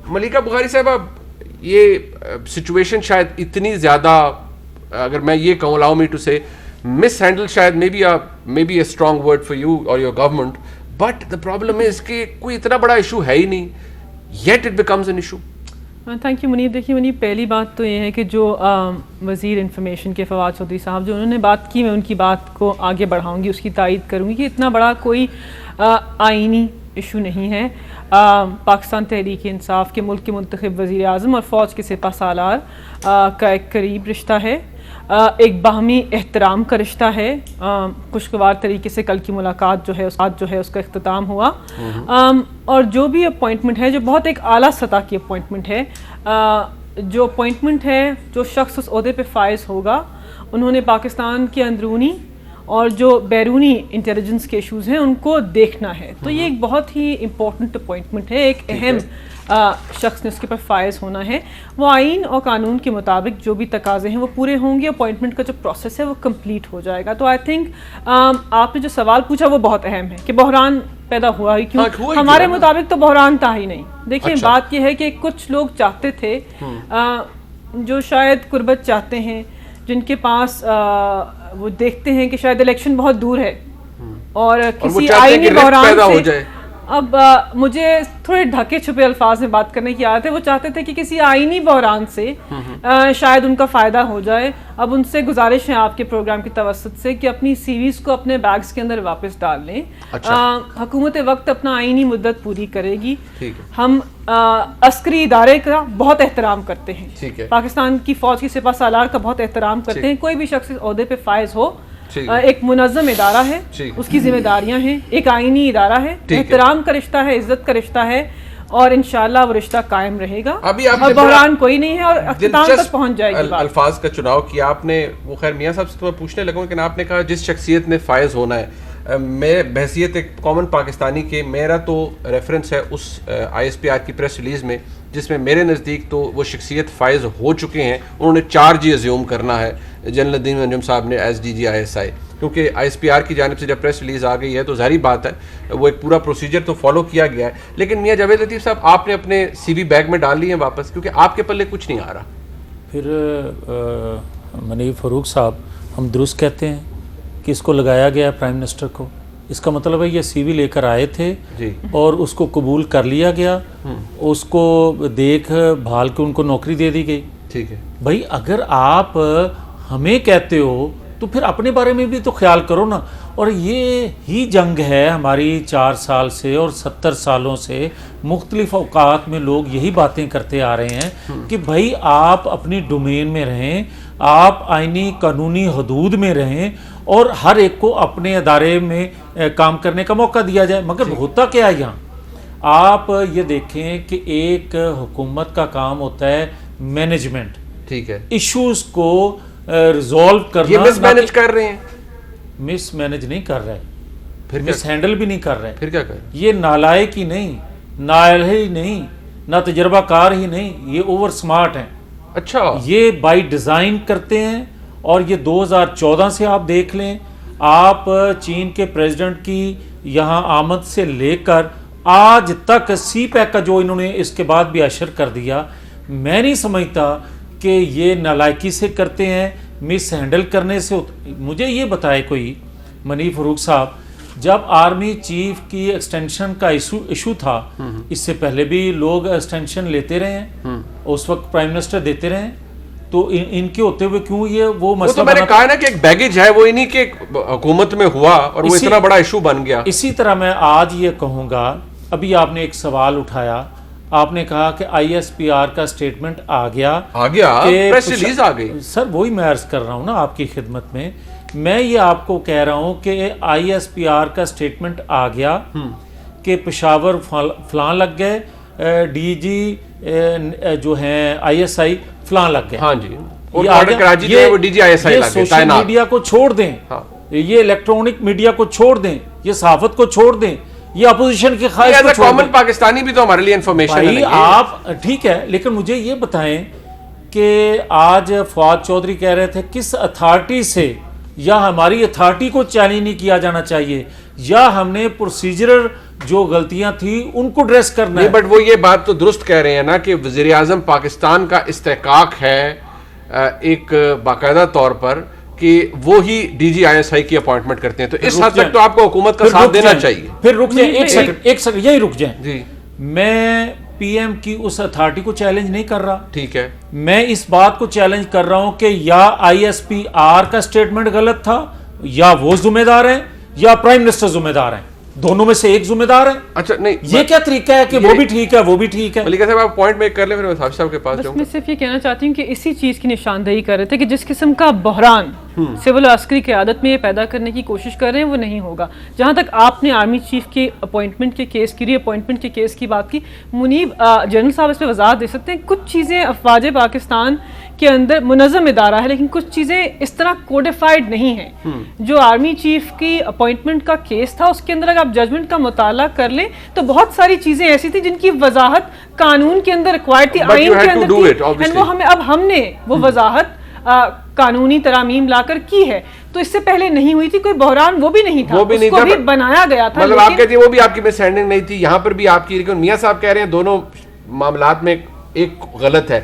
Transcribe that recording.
ملیکہ بخاری صاحبہ یہ سچویشن شاید اتنی زیادہ, اگر میں یہ کہوں, allow me to say, mishandle شاید may be a strong word for you اور your government, but the problem is کہ کوئی اتنا بڑا ایشو ہے ہی نہیں, yet it becomes an issue. Thank you Muneeb. دیکھیے منیب, پہلی بات تو یہ ہے کہ جو وزیر انفارمیشن کے فواد چودھری صاحب جو انہوں نے بات کی, میں ان کی بات کو آگے بڑھاؤں گی, اس کی تائید کروں گی کہ اتنا بڑا کوئی آئینی ایشو نہیں ہے. پاکستان تحریک انصاف کے ملک کے منتخب وزیر اعظم اور فوج کے سپہ سالار کا ایک قریب رشتہ ہے, ایک باہمی احترام کا رشتہ ہے. خوشگوار طریقے سے کل کی ملاقات جو ہے اس کا اختتام ہوا, اور جو بھی اپوائنٹمنٹ ہے جو بہت ایک اعلیٰ سطح کی اپوائنٹمنٹ ہے, جو اپوائنٹمنٹ ہے جو شخص اس عہدے پہ فائز ہوگا, انہوں نے پاکستان کے اندرونی اور جو بیرونی انٹیلیجنس کے ایشوز ہیں ان کو دیکھنا ہے. تو یہ ایک بہت ہی امپورٹنٹ اپوائنٹمنٹ ہے, ایک اہم شخص نے اس کے پر فائز ہونا ہے. وہ آئین اور قانون کے مطابق جو بھی تقاضے ہیں وہ پورے ہوں گے, اپوائنٹمنٹ کا جو پروسیس ہے وہ کمپلیٹ ہو جائے گا. تو آئی تھنک آپ نے جو سوال پوچھا وہ بہت اہم ہے کہ بحران پیدا ہوا ہی کیوں. ہمارے مطابق تو بحران تھا ہی نہیں. دیکھیں بات یہ ہے کہ کچھ لوگ چاہتے تھے, جو شاید قربت چاہتے ہیں, جن کے پاس وہ دیکھتے ہیں کہ شاید الیکشن بہت دور ہے اور کسی آئینی بحران سے, اب مجھے تھوڑے ڈھکے چھپے الفاظ میں بات کرنے کی عادت ہے, وہ چاہتے تھے کہ کسی آئینی بحران سے شاید ان کا فائدہ ہو جائے. اب ان سے گزارش ہے آپ کے پروگرام کی توسط سے کہ اپنی سی ویز کو اپنے بیگز کے اندر واپس ڈال لیں. حکومت وقت اپنا آئینی مدت پوری کرے گی. ہم عسکری ادارے کا بہت احترام کرتے ہیں, پاکستان کی فوج کی سپہ سالار کا بہت احترام کرتے ہیں. کوئی بھی شخص اس عہدے پہ فائز ہو, ایک منظم ادارہ ہے, اس کی ذمہ داریاں ہیں, ایک آئینی ادارہ ہے, احترام کا رشتہ ہے, عزت کا رشتہ ہے, اور انشاءاللہ وہ رشتہ قائم رہے گا. اور بحران کوئی نہیں ہے اور اختتام تک پہنچ جائے گی. الفاظ کا چناؤ کیا آپ نے, وہ خیر میاں صاحب سے تو میں پوچھنے لگا لیکن آپ نے کہا جس شخصیت نے فائز ہونا ہے, میں بحیثیت ایک کامن پاکستانی کے, میرا تو ریفرنس ہے اس آئی ایس پی آر کی پریس ریلیز میں جس میں میرے نزدیک تو وہ شخصیت فائز ہو چکے ہیں. انہوں نے چارج ازیوم کرنا ہے جنرل الدین انجم صاحب نے S D G I S I, کیونکہ آئی ایس پی آر کی جانب سے جب پریس ریلیز آ گئی ہے تو ظاہری بات ہے وہ ایک پورا پروسیجر تو فالو کیا گیا ہے. لیکن میاں جاوید لطیف صاحب, آپ نے اپنے سی وی بیگ میں ڈال لی ہیں واپس, کیونکہ آپ کے پلے کچھ نہیں آ رہا. پھر منیب فاروق صاحب, ہم درست کہتے ہیں کہ اس کو لگایا گیا پرائم منسٹر کو, اس کا مطلب ہے یہ سی وی لے کر آئے تھے اور اس کو قبول کر لیا گیا, اس کو دیکھ بھال کے ان کو نوکری دے دی گئی. ٹھیک ہے بھائی, اگر آپ ہمیں کہتے ہو تو پھر اپنے بارے میں بھی تو خیال کرو نا. اور یہ ہی جنگ ہے ہماری 4 سال سے اور 70 سالوں سے, مختلف اوقات میں لوگ یہی باتیں کرتے آ رہے ہیں کہ بھائی آپ اپنی ڈومین میں رہیں, آپ آئینی قانونی حدود میں رہیں اور ہر ایک کو اپنے ادارے میں کام کرنے کا موقع دیا جائے. مگر ہوتا کیا ہے یہاں, آپ یہ دیکھیں کہ ایک حکومت کا کام ہوتا ہے مینجمنٹ, ٹھیک ہے, ایشوز کو ریزالو کرنا. یہ مس مینج کر رہے ہیں, مس مینج نہیں کر رہے, پھر مس ہینڈل بھی نہیں کر رہے. پھر کیا کر رہے ہیں؟ یہ نالائق ہی نہیں, نااہل ہی نہیں, نہ تجربہ کار ہی نہیں, یہ اوور سمارٹ ہیں. اچھا, یہ بائی ڈیزائن کرتے ہیں. اور یہ 2014 سے آپ دیکھ لیں, آپ چین کے پریزیڈنٹ کی یہاں آمد سے لے کر آج تک سی پیک کا جو انہوں نے اس کے بعد بھی اشر کر دیا, میں نہیں سمجھتا کہ یہ نالائکی سے کرتے ہیں, مس ہینڈل کرنے سے. مجھے یہ بتائے کوئی منیب فاروق صاحب, جب آرمی چیف کی ایکسٹینشن کا ایشو تھا, اس سے پہلے بھی لوگ ایکسٹینشن لیتے رہے ہیں, اس وقت پرائم منسٹر دیتے رہے ہیں, تو ان کے ہوتے ہوئے کیوں یہ وہ مسئلہ؟ تو میں نے کہا نا کہ ایک بیگیج ہے, وہ انہی کے حکومت میں ہوا اور وہ اتنا بڑا ایشو بن گیا. اسی طرح میں آج یہ کہوں گا, ابھی آپ نے ایک سوال اٹھایا, آپ نے کہا کہ آئی ایس پی آر کا سٹیٹمنٹ آ گیا, پریس ریلیز آ گئی. سر وہی میں عرض کر رہا ہوں نا آپ کی خدمت میں, میں یہ آپ کو کہہ رہا ہوں کہ آئی ایس پی آر کا سٹیٹمنٹ آ گیا کہ پشاور فلاں لگ گئے, ڈی جی جو ہیں آئی ایس آئی فلاں لگ گئے. ہاں جی, یہ سوشل میڈیا کو چھوڑ دیں, یہ الیکٹرانک میڈیا کو چھوڑ دیں, یہ صحافت کو چھوڑ دیں, یہ اپوزیشن کی خواہش کو چھوڑ دیں. کامن پاکستانی بھی تو ہمارے لیے انفارمیشن ہے. آپ ٹھیک ہے, لیکن مجھے یہ بتائیں کہ آج فواد چودھری کہہ رہے تھے کس اتھارٹی سے, یا ہماری اتھارٹی کو چیلنج نہیں کیا جانا چاہیے, یا ہم نے پروسیجرل جو غلطیاں تھیں ان کو ڈریس کرنا ہے. بٹ وہ یہ بات تو درست کہہ رہے ہیں نا کہ وزیر اعظم پاکستان کا استحقاق ہے ایک باقاعدہ طور پر کہ وہی ڈی جی آئی ایس آئی کی اپوائنٹمنٹ کرتے ہیں, تو اس حد تک تو آپ کو حکومت کا ساتھ دینا چاہیے. پھر رک جائیں ایک سیکنڈ یہی رک جائیں. جی میں پی ایم کی اس اتھارٹی کو چیلنج نہیں کر رہا, ٹھیک ہے, میں اس بات کو چیلنج کر رہا ہوں کہ یا آئی ایس پی آر کا اسٹیٹمنٹ غلط تھا, یا وہ ذمہ دار ہیں یا پرائم منسٹر ذمہ دار ہیں, دونوں میں سے ایک ذمہ دار ہے. اچھا نہیں, یہ کیا طریقہ ہے کہ وہ بھی ٹھیک ہے وہ بھی ٹھیک ہے؟ ملکہ صاحب آپ پوائنٹ میک کر لیں, پھر میں حافظ صاحب کے پاس جاؤں گا. میں صرف یہ کہنا چاہتی ہوں کہ اسی چیز کی نشاندہی کر رہے تھے کہ جس قسم کا بحران سول و عسکری قیادت میں یہ پیدا کرنے کی کوشش کر رہے ہیں وہ نہیں ہوگا. جہاں تک آپ نے آرمی چیف کے اپوائنٹمنٹ کے کیس کی ری اپوائنٹمنٹ کے کیس کی بات کی, منیب جنرل صاحب اس پہ وضاحت دے سکتے ہیں. کچھ چیزیں افواج پاکستان کے اندر منظم ادارہ ہے, لیکن کچھ چیزیں اس طرح کوڈیفائڈ نہیں ہیں. جو آرمی چیف کی اپوائنٹمنٹ کا کیس تھا اس کے اندر اگر آپ ججمنٹ کا مطالعہ کر لیں تو بہت ساری چیزیں ایسی تھی جن کی وضاحت قانون کے اندر ریکوائرڈ تھی, آئین کے اندر تھی, وہ ہمیں اب ہم نے وہ وضاحت قانونی ترامیم لا کر کی ہے. تو اس سے پہلے نہیں ہوئی تھی, کوئی بحران وہ بھی نہیں تھا, اس کو بھی بنایا گیا تھا. مطلب آپ کہتے ہیں وہ بھی آپ کی مس ہینڈلنگ نہیں تھی, یہاں پر بھی آپ کی, لیکن میاں صاحب کہہ رہے ہیں دونوں معاملات میں ایک غلط ہے.